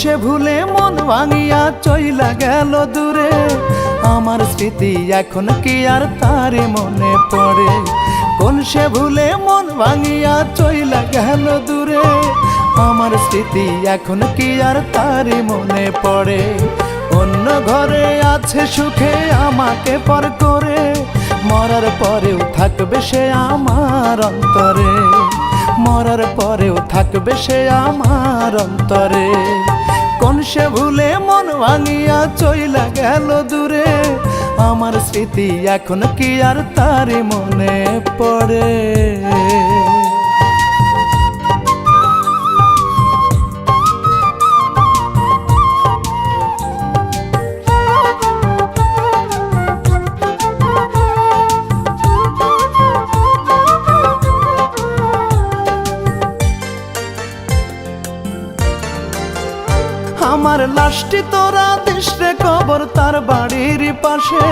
সে ভুলে মন ভাঙিয়া চইলা গেল দূরে, আমার স্মৃতি এখন কি আর তারে মনে পড়ে। কোন সে ভুলে মন ভাঙিয়া চইলা গেল দূরে, আমার স্মৃতি এখন কি আর তারে মনে পড়ে। অন্য ঘরে আছে সুখে আমাকে পর করে, মরার পরেও থাকবে সে আমার অন্তরে, মরার পরেও থাকবে সে আমার অন্তরে। কোন সে ভুলে মন ভাঙিয়া চইলা গেল দূরে, আমার স্মৃতি এখন কি আর তারে মনে পড়ে। আমার লাশটি তোরা দিশরে কবর তার বাড়ির পাশে,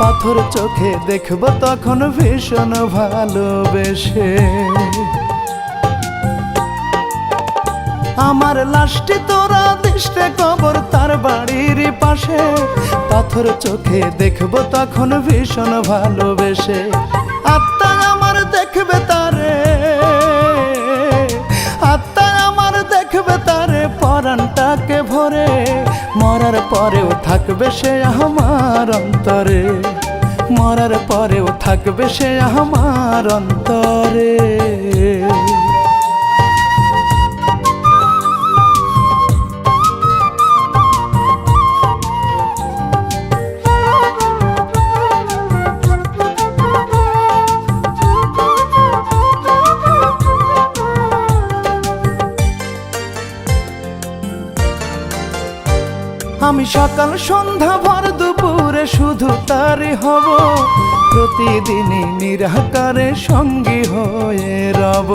পাথর চোখে দেখব তখন ভীষণ ভালোবেসে। আমার লাশটি তোরা দিশরে কবর তার বাড়ির পাশে, পাথর চোখে দেখব তখন ভীষণ ভালোবেসে। আত্মা আমার দেখবে তারে, আত্মা আমার দেখবে তারে পরাণটাকে ভরে, মরার পরেও থাকবে সে আমার অন্তরে, মরার পরেও থাকবে সে আমার অন্তরে। আমি সকাল সন্ধ্যা ভর দুপুরে শুধু তারই হব, প্রতিদিনই নিরাকারে সঙ্গী হয়ে রব।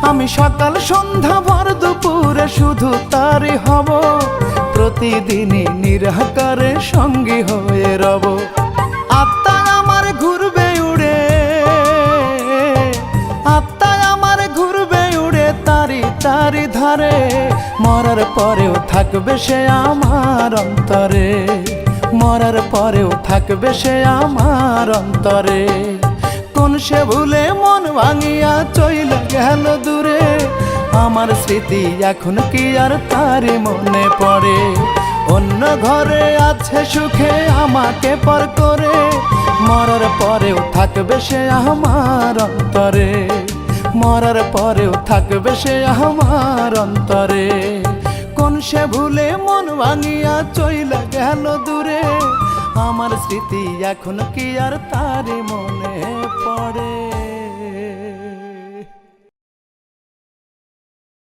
আমি সকাল সন্ধ্যা ভর দুপুরে শুধু তারই হব, প্রতিদিনই নিরাকারে সঙ্গী হয়ে রব। আত্মা আমার ঘুরবে উড়ে, আত্মা আমার ঘুরবে উড়ে তারি তারি ধারে, মরার পরেও থাকবে সে আমার অন্তরে, মরার পরেও থাকবে সে আমার অন্তরে। কোন সে ভুলে মন ভাঙিয়া চইলা গেল দূরে, আমার স্মৃতি এখন কি আর তারে মনে পড়ে। অন্য ঘরে আছে সুখে আমাকে পর করে, মরার পরেও থাকবে সে আমার অন্তরে, মরার পরেও থাকবে সে আমার অন্তরে। কোন সে ভুলে মন ভাঙিয়া চইলা গেল দূরে, আমার স্মৃতি এখন কি আর তারে মনে পড়ে।